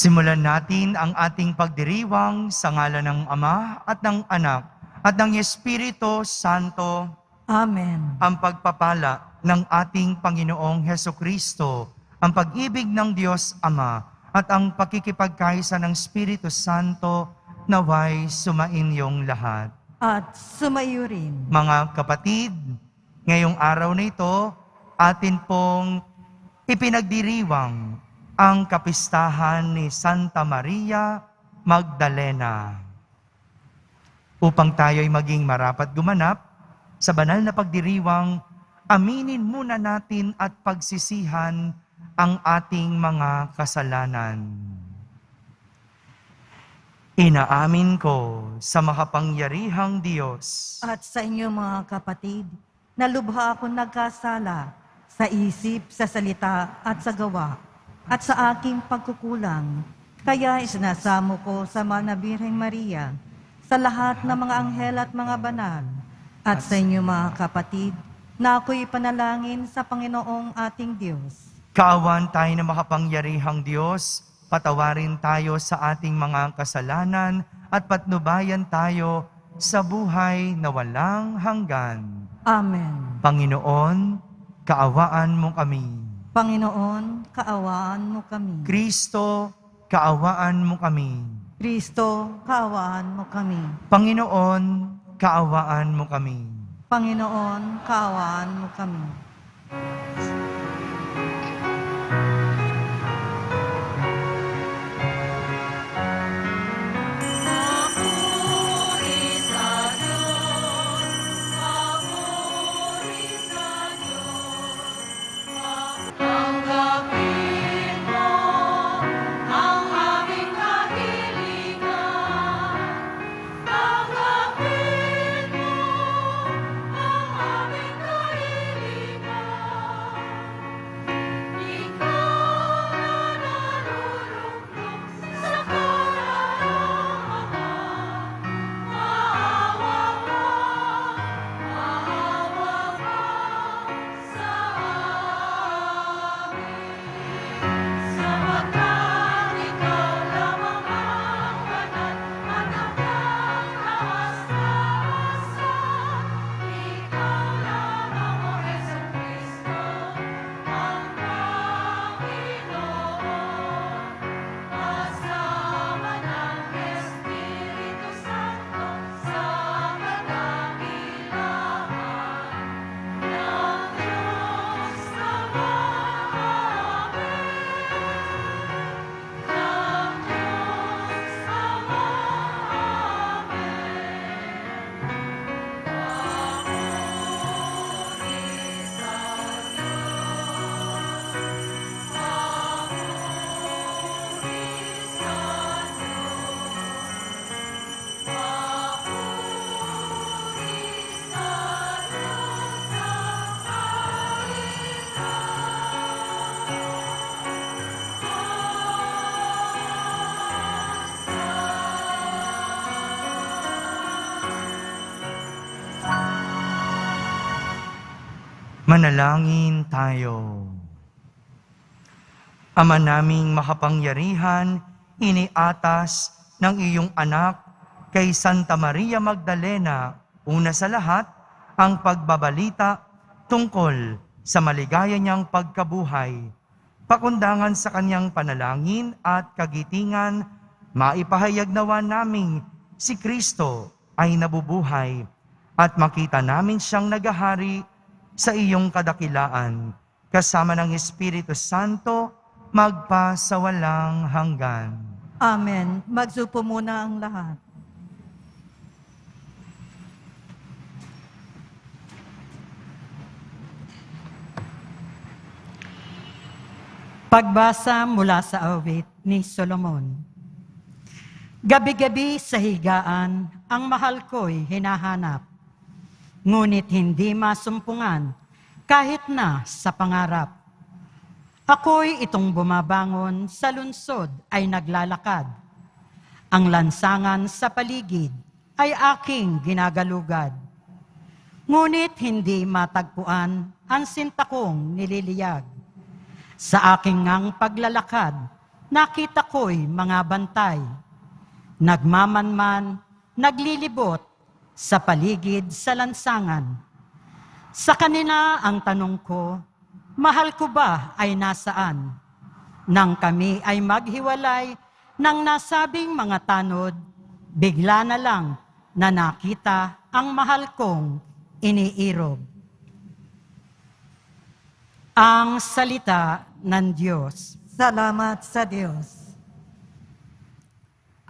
Simulan natin ang ating pagdiriwang sa ngalan ng Ama at ng Anak at ng Espiritu Santo. Amen. Ang pagpapala ng ating Panginoong Hesukristo, ang pag-ibig ng Diyos Ama at ang pakikipagkaisa ng Espiritu Santo naway sumainyong lahat. At sumayo rin. Mga kapatid, ngayong araw na ito, atin pong ipinagdiriwang ang kapistahan ni Santa Maria Magdalena. Upang tayo'y maging marapat gumanap sa banal na pagdiriwang, aminin muna natin at pagsisihan ang ating mga kasalanan. Inaamin ko sa makapangyarihang Diyos At sa inyo mga kapatid, na lubha akong nagkasala sa isip, sa salita at sa gawa, at sa aking pagkukulang. Kaya isinasamo ko sa Mana Birheng Maria, sa lahat ng mga anghel at mga banal, at sa inyo mga kapatid, na ako'y panalangin sa Panginoong ating Diyos. Kaawan tayo na makapangyarihang Diyos, patawarin tayo sa ating mga kasalanan at patnubayan tayo sa buhay na walang hanggan. Amen. Panginoon, kaawaan mo kami. Panginoon, kaawaan mo kami. Kristo, kaawaan mo kami. Kristo, kaawaan mo kami. Panginoon, kaawaan mo kami. Panginoon, kaawaan mo kami. Manalangin tayo. Ama naming makapangyarihan, iniatas ng iyong anak kay Santa Maria Magdalena, una sa lahat, ang pagbabalita tungkol sa maligaya niyang pagkabuhay. Pakundangan sa kanyang panalangin at kagitingan, maipahayag nawa naming si Kristo ay nabubuhay at makita namin siyang nagahari sa iyong kadakilaan, kasama ng Espiritu Santo, magpa sa walang hanggan. Amen. Magsupo muna ang lahat. Pagbasa mula sa awit ni Solomon. Gabi-gabi sa higaan, ang mahal ko'y hinahanap. Ngunit hindi masumpungan kahit na sa pangarap. Ako'y itong bumabangon sa lungsod ay naglalakad. Ang lansangan sa paligid ay aking ginagalugad. Ngunit hindi matagpuan ang sinta kong nililiyag. Sa aking ngang paglalakad, nakita ko'y mga bantay. Nagmamanman, naglilibot sa paligid sa lansangan. Sa kanila ang tanong ko, mahal ko ba ay nasaan? Nang kami ay maghiwalay ng nasabing mga tanod, bigla na lang na nakita ang mahal kong iniirog. Ang salita ng Diyos. Salamat sa Diyos.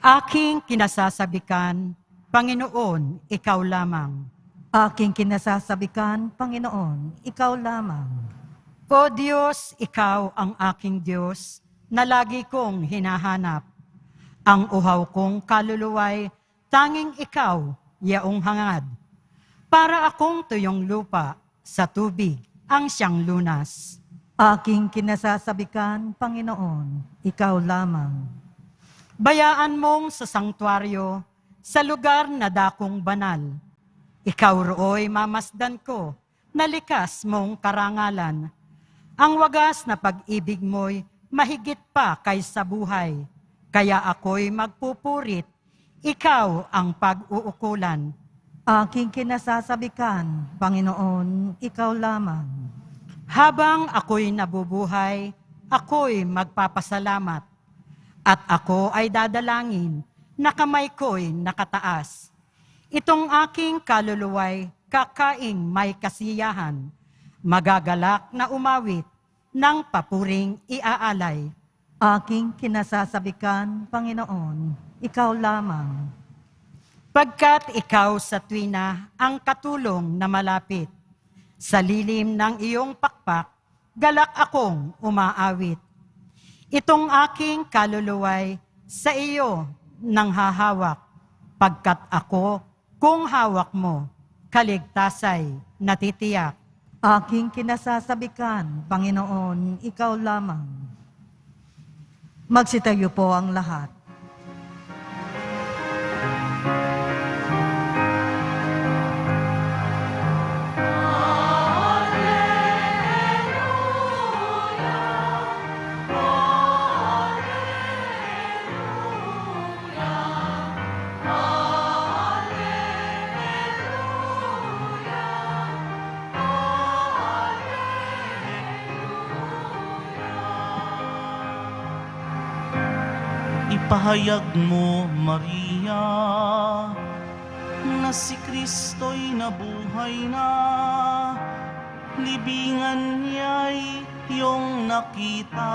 Aking kinasasabikan, Panginoon, ikaw lamang. Aking kinasasabikan, Panginoon, ikaw lamang. O Diyos, ikaw ang aking Diyos na lagi kong hinahanap. Ang uhaw kong kaluluway, tanging ikaw, yaong hangad. Para akong tuyong lupa, sa tubig, ang siyang lunas. Aking kinasasabikan, Panginoon, ikaw lamang. Bayaan mong sa sangtuaryo, sa lugar na dakong banal. Ikaw rooy mamasdan ko, na likas mong karangalan. Ang wagas na pag-ibig mo'y mahigit pa kaysa buhay. Kaya ako'y magpupurit, ikaw ang pag-uukulan. Aking kinasasabikan, Panginoon, ikaw lamang. Habang ako'y nabubuhay, ako'y magpapasalamat. At ako ay dadalangin na kamay ko'y nakataas. Itong aking kaluluway, kakaing may kasiyahan. Magagalak na umawit ng papuring iaalay. Aking kinasasabikan, Panginoon, ikaw lamang. Pagkat ikaw sa tuwina ang katulong na malapit. Sa lilim ng iyong pakpak, galak akong umaawit. Itong aking kaluluway sa iyo nang hahawak. Pagkat ako, kung hawak mo, kaligtasay natitiyak. Aking kinasasabikan, Panginoon, ikaw lamang. Magsitayo po ang lahat. Ipahayag mo, Maria, na si Kristo'y nabuhay na. Libingan niya'y iyong nakita.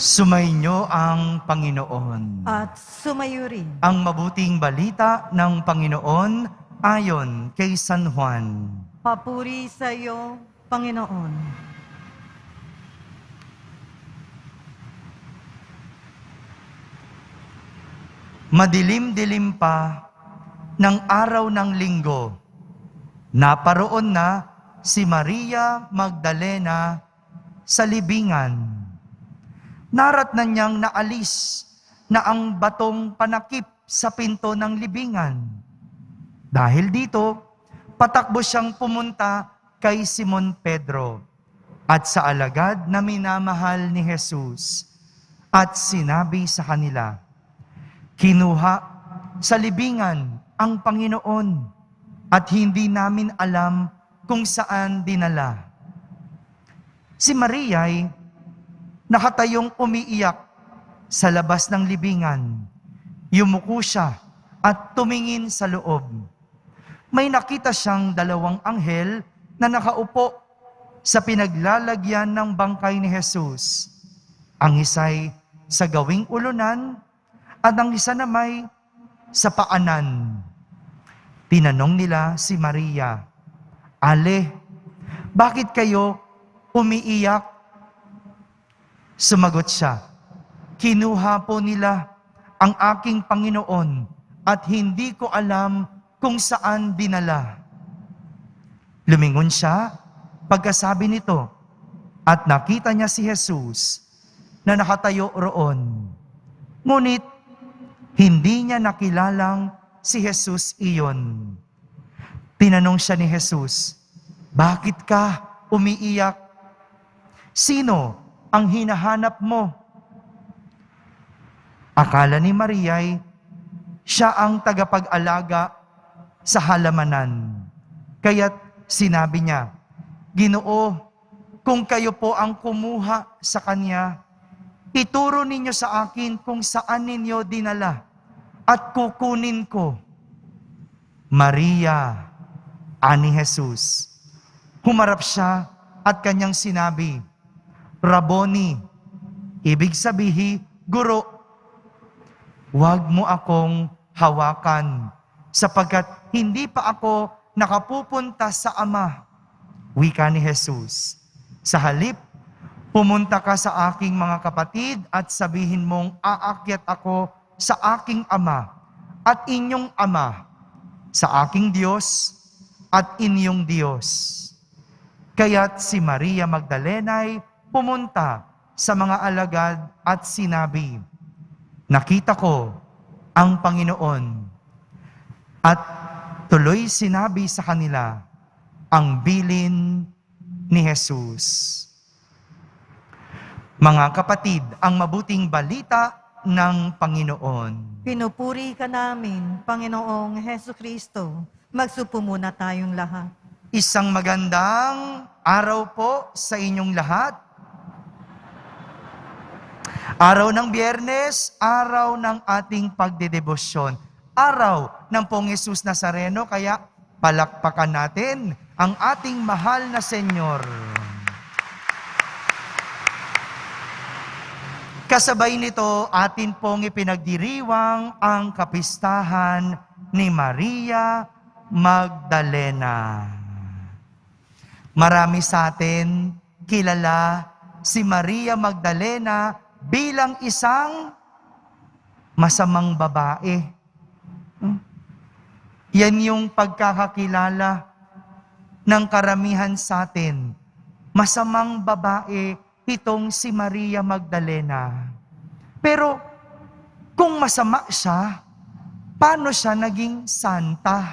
Sumainyo ang Panginoon. At sumayo rin. Ang mabuting balita ng Panginoon ayon kay San Juan. Papuri sa iyo, Panginoon. Madilim-dilim pa ng araw ng linggo, naparoon na si Maria Magdalena sa libingan. Naratnan niyang naalis na ang batong panakip sa pinto ng libingan. Dahil dito, patakbo siyang pumunta kay Simon Pedro at sa alagad na minamahal ni Jesus at sinabi sa kanila, "Kinuha sa libingan ang Panginoon at hindi namin alam kung saan dinala." Si Maria'y nakatayong umiiyak sa labas ng libingan. Yumuko siya at tumingin sa loob. May nakita siyang dalawang anghel na nakaupo sa pinaglalagyan ng bangkay ni Jesus. Ang isa'y sa gawing ulunan at ang isa namay sa paanan. Tinanong nila si Maria, "Ale, bakit kayo umiiyak?" Sumagot siya, "Kinuha po nila ang aking Panginoon at hindi ko alam kung saan dinala. Lumingon siya pagkasabi nito at nakita niya si Jesus na nakatayo roon. Ngunit hindi niya nakilalang si Jesus iyon. Tinanong siya ni Jesus, "Bakit ka umiiyak? Sino ang hinahanap mo?" Akala ni Maria'y siya ang tagapag-alaga sa halamanan. Kaya't sinabi niya, "Ginoo, kung kayo po ang kumuha sa kanya, ituro ninyo sa akin kung saan ninyo dinala at kukunin ko." "Maria," ani Jesus. Humarap siya at kanyang sinabi, "Rabboni," ibig sabihin, Guro. "Huwag mo akong hawakan, sapagkat hindi pa ako nakapupunta sa Ama," wika ni Jesus. "Sa halip, pumunta ka sa aking mga kapatid at sabihin mong aakyat ako sa aking Ama at inyong Ama, sa aking Diyos at inyong Diyos." Kaya't si Maria Magdalena'y pumunta sa mga alagad at sinabi, "Nakita ko ang Panginoon." At tuloy sinabi sa kanila ang bilin ni Jesus. Mga kapatid, ang mabuting balita ng Panginoon. Pinupuri ka namin, Panginoong Heso Kristo. Magsupo muna tayong lahat. Isang magandang araw po sa inyong lahat. Araw ng Biyernes, araw ng ating pagdedebosyon. Araw ng Pong Jesus Nazareno, kaya palakpakan natin ang ating mahal na Senyor. Kasabay nito, atin pong ipinagdiriwang ang kapistahan ni Maria Magdalena. Marami sa atin kilala si Maria Magdalena bilang isang masamang babae. Yan yung pagkakakilala ng karamihan sa atin. Masamang babae itong si Maria Magdalena. Pero kung masama siya, paano siya naging santa?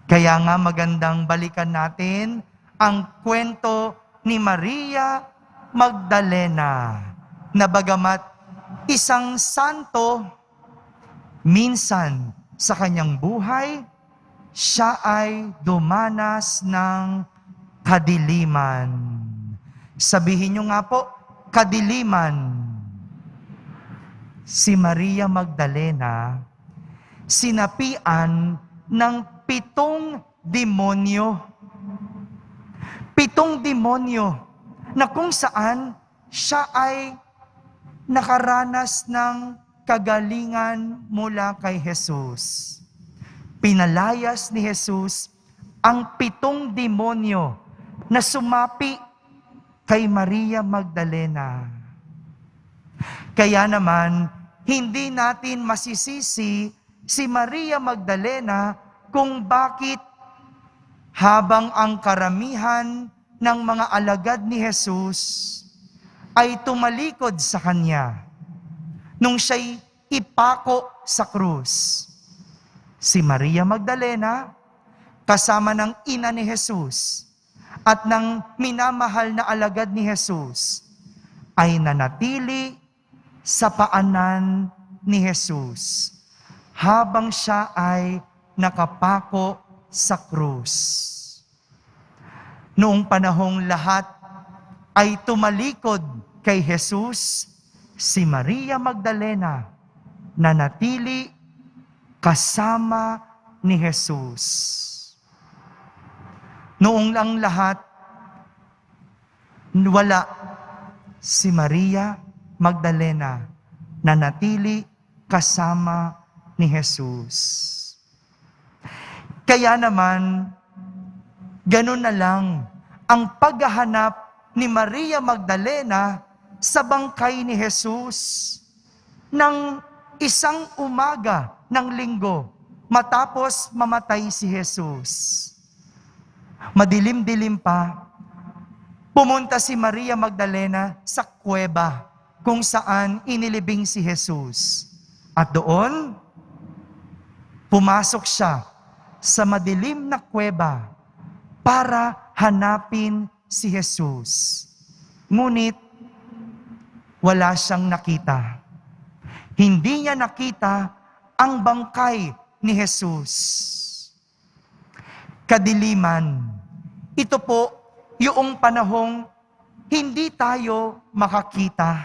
Kaya nga magandang balikan natin ang kwento ni Maria Magdalena na bagamat isang santo, minsan sa kanyang buhay, siya ay dumanas ng kadiliman. Sabihin niyo nga po, kadiliman. Si Maria Magdalena, sinapian ng 7 demonyo. 7 demonyo na kung saan siya ay nakaranas ng kagalingan mula kay Jesus. Pinalayas ni Jesus ang 7 demonyo na sumapi kay Maria Magdalena. Kaya naman, hindi natin masisisi si Maria Magdalena kung bakit habang ang karamihan ng mga alagad ni Jesus ay tumalikod sa kanya nung siya'y ipako sa krus. Si Maria Magdalena, kasama ng ina ni Jesus at ng minamahal na alagad ni Jesus, ay nanatili sa paanan ni Jesus habang siya ay nakapako sa krus. Noong panahong lahat ay tumalikod kay Jesus, si Maria Magdalena nanatili kasama ni Jesus. Noong lang lahat, wala si Maria Magdalena nanatili kasama ni Jesus. Kaya naman, ganun na lang ang paghahanap ni Maria Magdalena sa bangkay ni Jesus nang isang umaga ng linggo matapos mamatay si Jesus. Madilim-dilim pa, pumunta si Maria Magdalena sa kuweba kung saan inilibing si Jesus. At doon, pumasok siya sa madilim na kuweba para hanapin si Jesus. Ngunit, wala siyang nakita. Hindi niya nakita ang bangkay ni Jesus. Kadiliman. Ito po yung panahong hindi tayo makakita.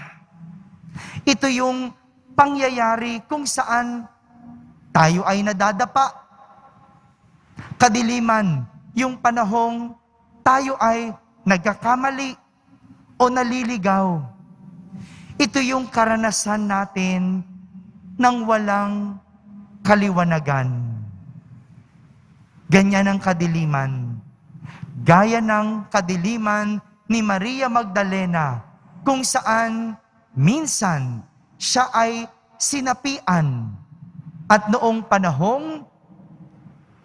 Ito yung pangyayari kung saan tayo ay nadadapa. Kadiliman, yung panahong tayo ay nagkakamali o naliligaw. Ito yung karanasan natin ng walang kaliwanagan. Ganyan ang kadiliman. Gaya ng kadiliman ni Maria Magdalena, kung saan minsan siya ay sinapian at noong panahong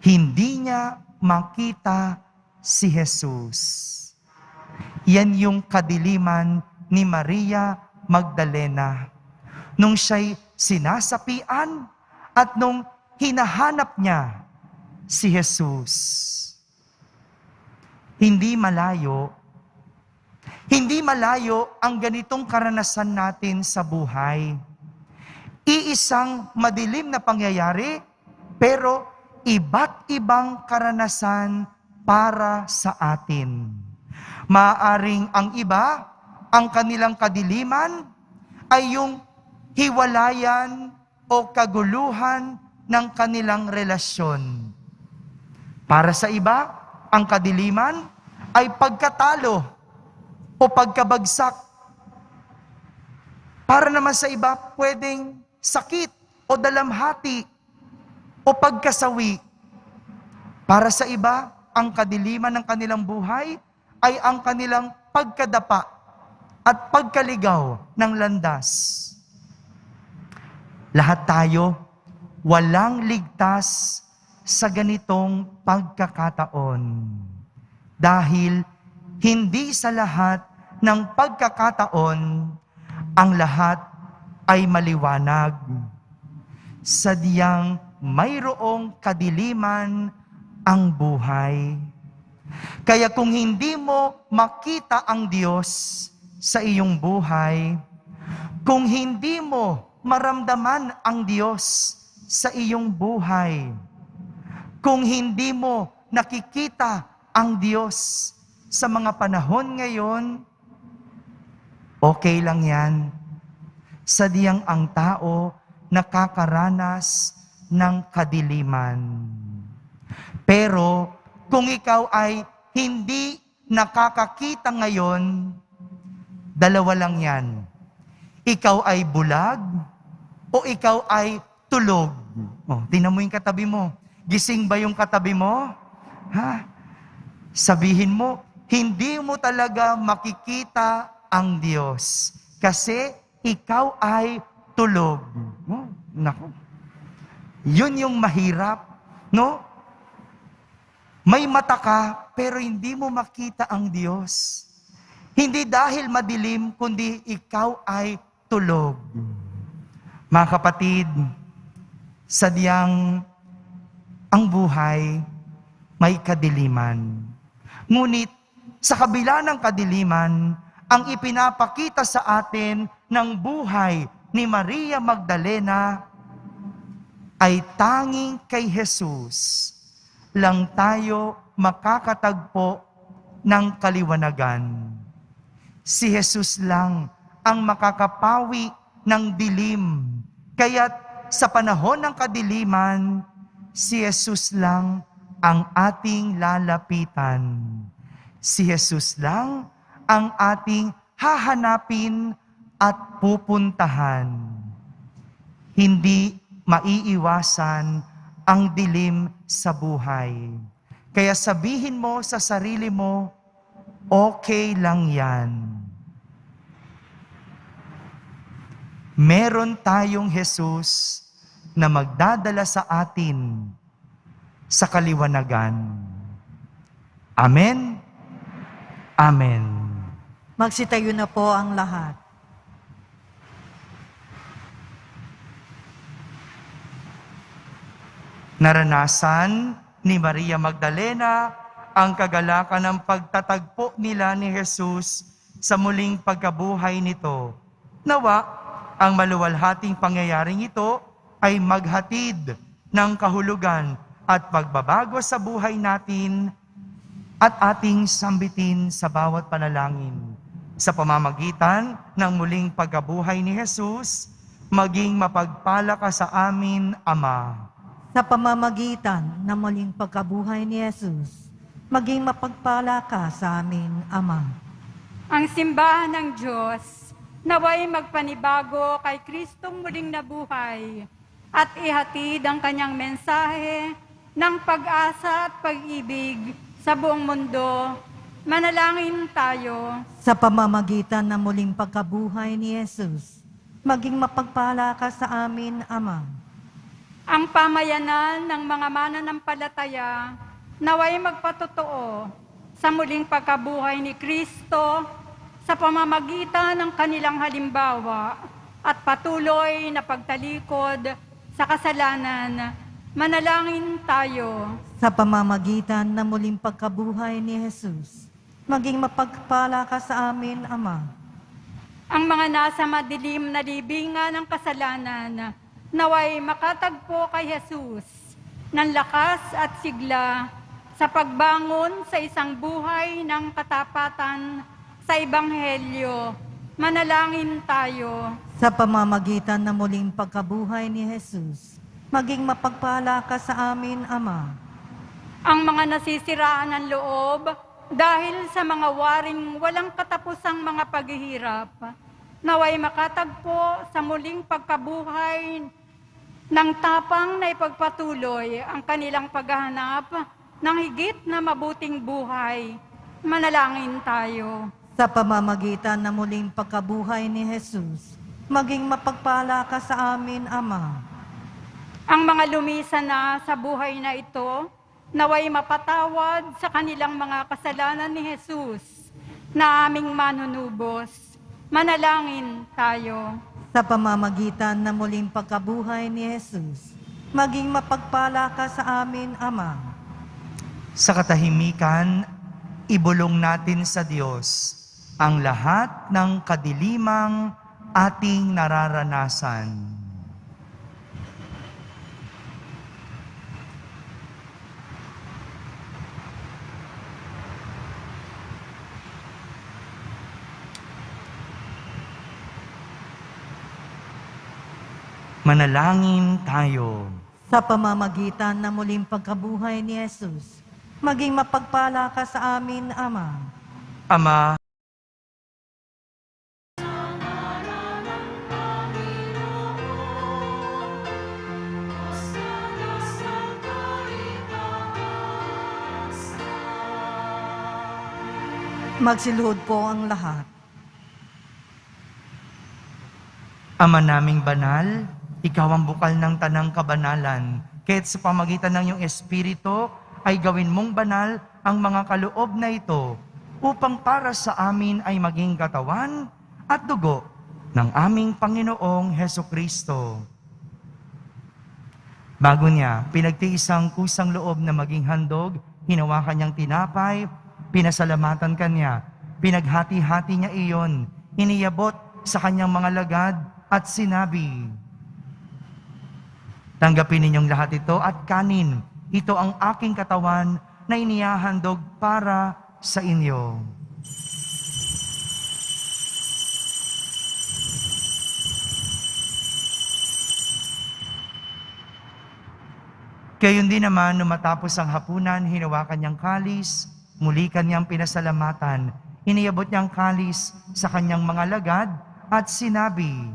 hindi niya makita si Jesus. Yan yung kadiliman ni Maria Magdalena. Nung siya'y sinasapian at nung hinahanap niya si Jesus. Hindi malayo ang ganitong karanasan natin sa buhay. Iisang madilim na pangyayari, pero iba't ibang karanasan para sa atin. Maaaring ang iba, ang kanilang kadiliman ay yung hiwalayan o kaguluhan ng kanilang relasyon. Para sa iba, ang kadiliman ay pagkatalo o pagkabagsak. Para naman sa iba, pwedeng sakit o dalamhati o pagkasawi. Para sa iba, ang kadiliman ng kanilang buhay ay ang kanilang pagkadapa at pagkaligaw ng landas. Lahat tayo, walang ligtas sa ganitong pagkakataon. Dahil hindi sa lahat ng pagkakataon, ang lahat ay maliwanag. Sadyang mayroong kadiliman ang buhay. Kaya kung hindi mo makita ang Diyos sa iyong buhay, kung hindi mo maramdaman ang Diyos sa iyong buhay, kung hindi mo nakikita ang Diyos sa mga panahon ngayon, okay lang yan. Sadyang ang tao nakakaranas ng kadiliman. Pero kung ikaw ay hindi nakakakita ngayon, dalawa lang yan. Ikaw ay bulag o ikaw ay tulog. Tingnan mo yung katabi mo. Gising ba yung katabi mo? Sabihin mo, hindi mo talaga makikita ang Diyos. Kasi ikaw ay tulog. Naku. Yun yung mahirap, no? May mata ka, pero hindi mo makita ang Diyos. Hindi dahil madilim, kundi ikaw ay tulog. Mga kapatid, sadyang ang buhay may kadiliman. Ngunit sa kabila ng kadiliman, ang ipinapakita sa atin ng buhay ni Maria Magdalena ay tanging kay Jesus lang tayo makakatagpo ng kaliwanagan. Si Jesus lang ang makakapawi ng dilim. Kaya't sa panahon ng kadiliman, si Jesus lang ang ating lalapitan. Si Jesus lang ang ating hahanapin at pupuntahan. Hindi maiiwasan ang dilim sa buhay. Kaya sabihin mo sa sarili mo, okay lang yan. meron tayong Jesus na magdadala sa atin sa kaliwanagan. Amen. Amen. Magsitayo na po ang lahat. Naranasan ni Maria Magdalena ang kagalakan ng pagtatagpo nila ni Jesus sa muling pagkabuhay nito. Nawa, ang maluwalhating pangyayaring ito ay maghatid ng kahulugan at pagbabago sa buhay natin at ating sambitin sa bawat panalangin. Sa pamamagitan ng muling pagkabuhay ni Jesus, maging mapagpala ka sa amin, Ama. Sa pamamagitan ng muling pagkabuhay ni Jesus, maging mapagpala ka sa amin, Ama. Ang simbahan ng Diyos, naway magpanibago kay Kristong muling nabuhay at ihatid ang kanyang mensahe ng pag-asa at pag-ibig sa buong mundo. Manalangin tayo. Sa pamamagitan ng muling pagkabuhay ni Jesus, maging mapagpala ka sa amin, Ama. Ang pamayanan ng mga mananampalataya naway magpatotoo sa muling pagkabuhay ni Kristo sa pamamagitan ng kanilang halimbawa at patuloy na pagtalikod sa kasalanan. Manalangin tayo. Sa pamamagitan ng muling pagkabuhay ni Jesus, maging mapagpala ka sa amin, Ama. Ang mga nasa madilim na libingan ng kasalanan, naway makatagpo kay Jesus ng lakas at sigla sa pagbangon sa isang buhay ng katapatan sa Ebanghelyo. Manalangin tayo. Sa pamamagitan ng muling pagkabuhay ni Jesus, maging mapagpala ka sa amin, Ama. Ang mga nasisiraan ng loob dahil sa mga waring walang katapusang mga paghihirap, naway makatagpo sa muling pagkabuhay ng tapang na ipagpatuloy ang kanilang paghahanap ng higit na mabuting buhay. Manalangin tayo. Sa pamamagitan ng muling pagkabuhay ni Jesus, maging mapagpala ka sa amin, Ama. Ang mga lumisan na sa buhay na ito, naway mapatawad sa kanilang mga kasalanan ni Jesus na aming manunubos. Manalangin tayo. Sa pamamagitan ng muling pagkabuhay ni Jesus, maging mapagpala ka sa amin, Ama. Sa katahimikan, ibulong natin sa Diyos ang lahat ng kadilimang ating nararanasan. Manalangin tayo. Sa pamamagitan ng muling pagkabuhay ni Jesus, maging mapagpala ka sa amin, Ama. Ama, Magsiluhod po ang lahat. Ama naming banal, ikaw ang bukal ng tanang kabanalan. Kaya't sa pamagitan ng iyong Espiritu, ay gawin mong banal ang mga kaloob na ito upang para sa amin ay maging katawan at dugo ng aming Panginoong Hesukristo. Bago niya, pinagtiisang kusang loob na maging handog, hinawakan niyang tinapay, pinasalamatan kanya, pinaghati-hati niya iyon, iniyabot sa kanyang mga lagad at sinabi, "Tanggapin ninyong lahat ito at kanin. Ito ang aking katawan na inihahandog para sa inyo." Gayon din naman, nung matapos ang hapunan, hinawakan niyang kalis, muli kanyang pinasalamatan, iniyabot niyang kalis sa kanyang mga lagad at sinabi,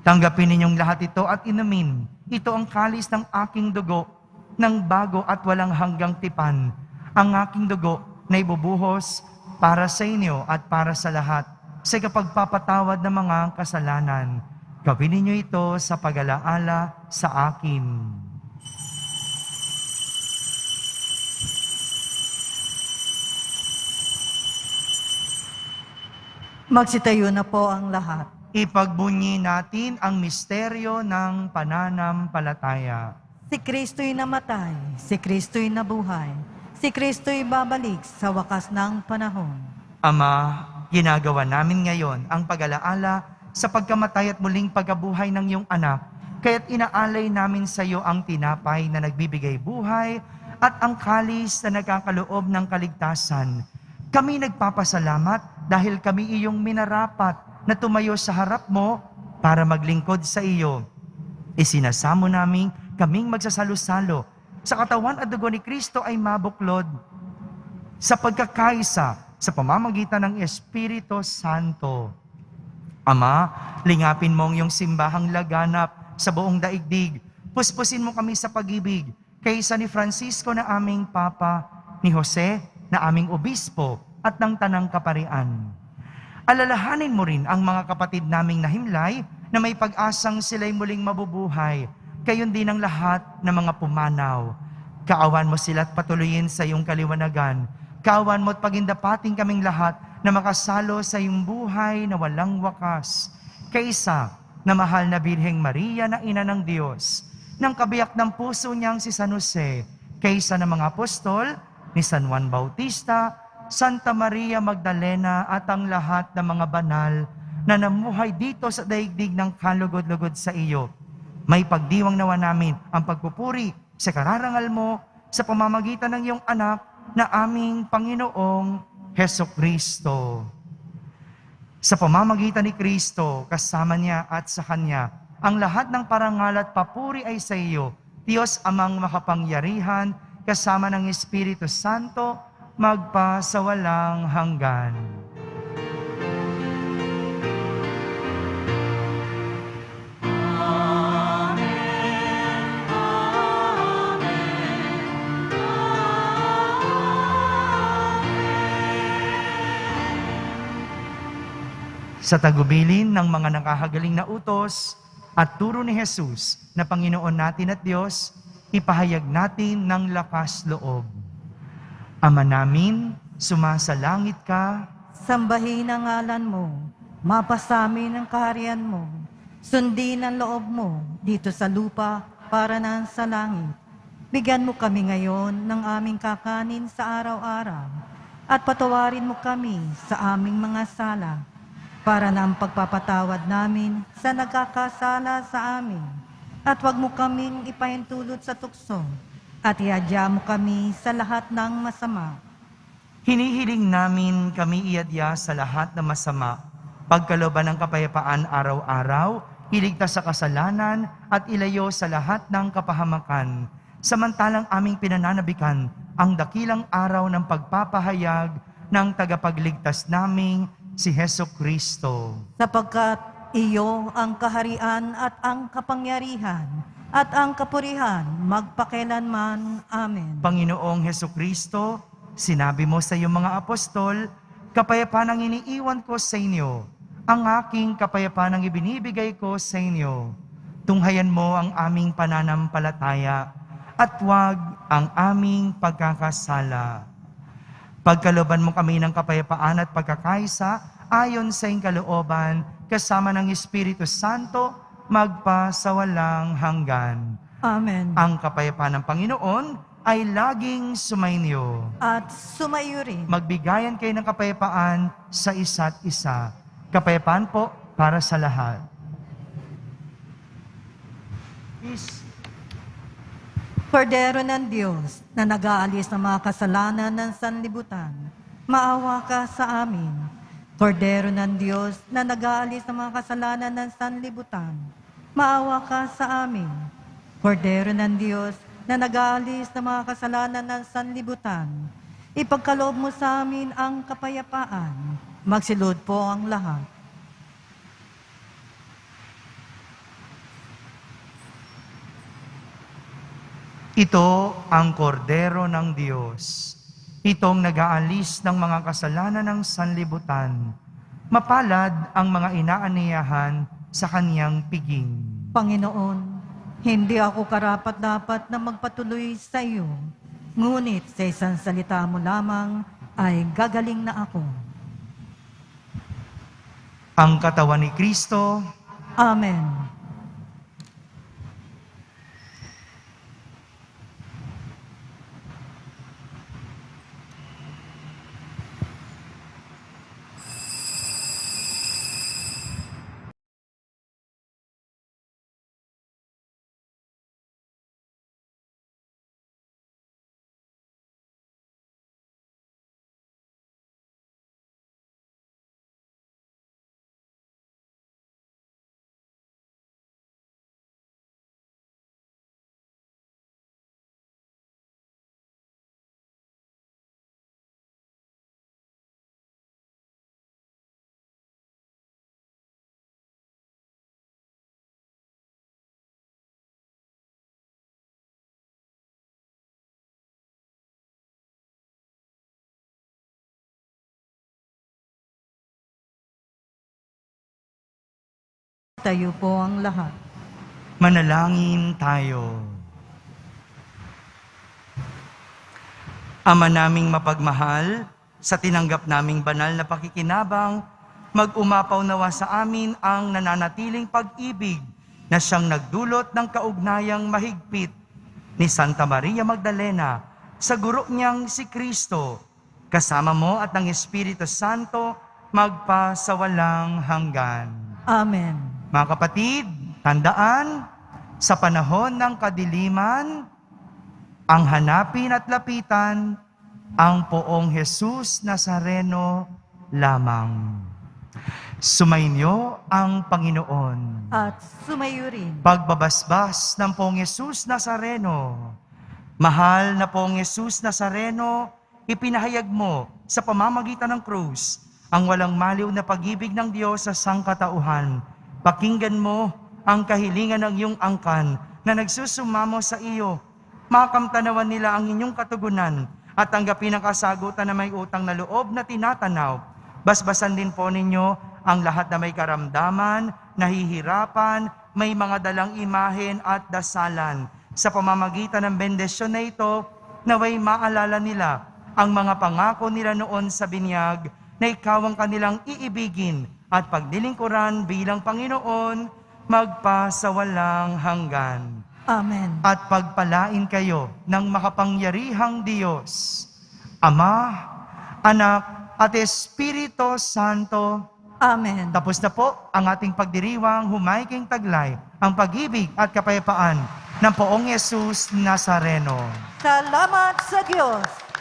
"Tanggapin ninyong lahat ito at inumin. Ito ang kalis ng aking dugo, ng bago at walang hanggang tipan. Ang aking dugo na ibubuhos para sa inyo at para sa lahat sa kapagpapatawad ng mga kasalanan. Gawin ninyo ito sa pag-alaala sa akin. Magsitayo na po ang lahat. Ipagbunyi natin ang misteryo ng pananampalataya. Si Kristo'y namatay, si Kristo'y nabuhay, si Kristo'y babalik sa wakas ng panahon. Ama, ginagawa namin ngayon ang pag-alaala sa pagkamatay at muling pagkabuhay ng iyong anak, kaya't inaalay namin sa iyo ang tinapay na nagbibigay buhay at ang kalis na nagkakaloob ng kaligtasan. Kami nagpapasalamat dahil kami iyong minarapat na tumayo sa harap mo para maglingkod sa iyo. Isinasamo namin kaming magsasalo-salo sa katawan at dugo ni Kristo ay mabuklod sa pagkakaisa sa pamamagitan ng Espiritu Santo. Ama, lingapin mo ang iyong simbahang laganap sa buong daigdig. Puspusin mo kami sa pag-ibig kaysa ni Francisco na aming Papa, ni Jose na aming Obispo at ng Tanang Kaparian. Alalahanin mo rin ang mga kapatid naming nahimlay na may pag-asang sila'y muling mabubuhay, gayon din ang lahat ng mga pumanaw. Kaawan mo sila at patuloyin sa iyong kaliwanagan. Kaawan mo at pagindapating kaming lahat na makasalo sa iyong buhay na walang wakas. Kaysa na mahal na Birheng Maria na Ina ng Diyos, ng kabiyak ng puso niyang si San Jose, kaysa ng mga apostol, ni San Juan Bautista, Santa Maria Magdalena at ang lahat ng mga banal na namuhay dito sa daigdig ng kalugod-lugod sa iyo. May pagdiwang nawa namin ang pagpupuri sa kararangal mo sa pamamagitan ng iyong anak na aming Panginoong Hesukristo. Sa pamamagitan ni Kristo, kasama niya at sa Kanya, ang lahat ng parangal at papuri ay sa iyo, Diyos Amang makapangyarihan, kasama ng Espiritu Santo, magpa sa walang hanggan. Sa tagubilin ng mga nakahagaling na utos at turo ni Jesus na Panginoon natin at Diyos, ipahayag natin ng lakas loob. Ama namin, sumasalangit ka, Sambahin ang ngalan mo, mapasamin ang kaharian mo, sundin ang loob mo dito sa lupa para na sa langit. Bigyan mo kami ngayon ng aming kakanin sa araw-araw at patawarin mo kami sa aming mga sala para na ang pagpapatawad namin sa nagkakasala sa amin. At huwag mo kaming ipahintulot sa tukso at iadya mo kami sa lahat ng masama. hinihiling namin kami iadya sa lahat ng masama, pagkalooban ng kapayapaan araw-araw, iligtas sa kasalanan at ilayo sa lahat ng kapahamakan, samantalang aming pinananabikan ang dakilang araw ng pagpapahayag ng tagapagligtas naming si Hesukristo. Sapagkat iyo ang kaharian at ang kapangyarihan at ang kapurihan magpakelanman. Amen. Panginoong Hesukristo, sinabi mo sa iyong mga apostol, kapayapaan ang iniiwan ko sa inyo, ang aking kapayapaan ang ibinibigay ko sa inyo. Tunghayan mo ang aming pananampalataya at huwag ang aming pagkakasala. Pagkalooban mo kami ng kapayapaan at pagkakaisa ayon sa iyong kalooban, kasama ng Espiritu Santo, magpa sa walang hanggan. Amen. Ang kapayapaan ng Panginoon ay laging sumainyo. At sumayo rin. Magbigayan kayo ng kapayapaan sa isa't isa. Kapayapaan po para sa lahat. Kordero ng Diyos na nag-aalis ng mga kasalanan ng sanlibutan, maawa ka sa amin. Kordero ng Diyos na nag-aalis ng mga kasalanan ng sanlibutan, maawa ka sa amin. Kordero ng Diyos na nag-aalis ng mga kasalanan ng sanlibutan, ipagkaloob mo sa amin ang kapayapaan. Magsilod po ang lahat. Ito ang kordero ng Diyos. Itong nag-aalis ng mga kasalanan ng sanlibutan. Mapalad ang mga inaaniyahan sa kaniyang piging. Panginoon, hindi ako karapat-dapat na magpatuloy sa iyo. Ngunit sa isang salita mo lamang ay gagaling na ako. Ang katawan ni Kristo, Amen. Tayo po ang lahat. manalangin tayo. Ama naming mapagmahal, sa tinanggap naming banal na pakikinabang, mag-umapaw nawa sa amin ang nananatiling pag-ibig na siyang nagdulot ng kaugnayang mahigpit ni Santa Maria Magdalena sa guro niyang si Kristo, kasama mo at ng Espiritu Santo, magpa sa walang hanggan. Amen. Mga kapatid, tandaan, sa panahon ng kadiliman, ang hanapin at lapitan ang poong Jesus Nazareno lamang. Sumainyo ang Panginoon. At sumayo rin. Pagbabasbas ng poong Jesus Nazareno, mahal na poong Jesus Nazareno, ipinahayag mo sa pamamagitan ng krus ang walang maliw na pag-ibig ng Diyos sa sangkatauhan. Pakinggan mo ang kahilingan ng iyong angkan na nagsusumamo sa iyo. Makamtanawan nila ang inyong katugunan at tanggapin ang kasagutan na may utang na loob na tinatanaw. Basbasan din po ninyo ang lahat na may karamdaman, nahihirapan, may mga dalang imahen at dasalan. Sa pamamagitan ng bendisyon na ito, naway maalala nila ang mga pangako nila noon sa binyag na ikaw ang kanilang iibigin at paglilingkuran bilang Panginoon, magpa sa walang hanggan. Amen. At pagpalain kayo ng makapangyarihang Diyos, Ama, Anak, at Espiritu Santo. Amen. Tapos na po ang ating pagdiriwang humayking taglay, ang pag-ibig at kapayapaan ng poong Jesus Nazareno. Salamat sa Diyos.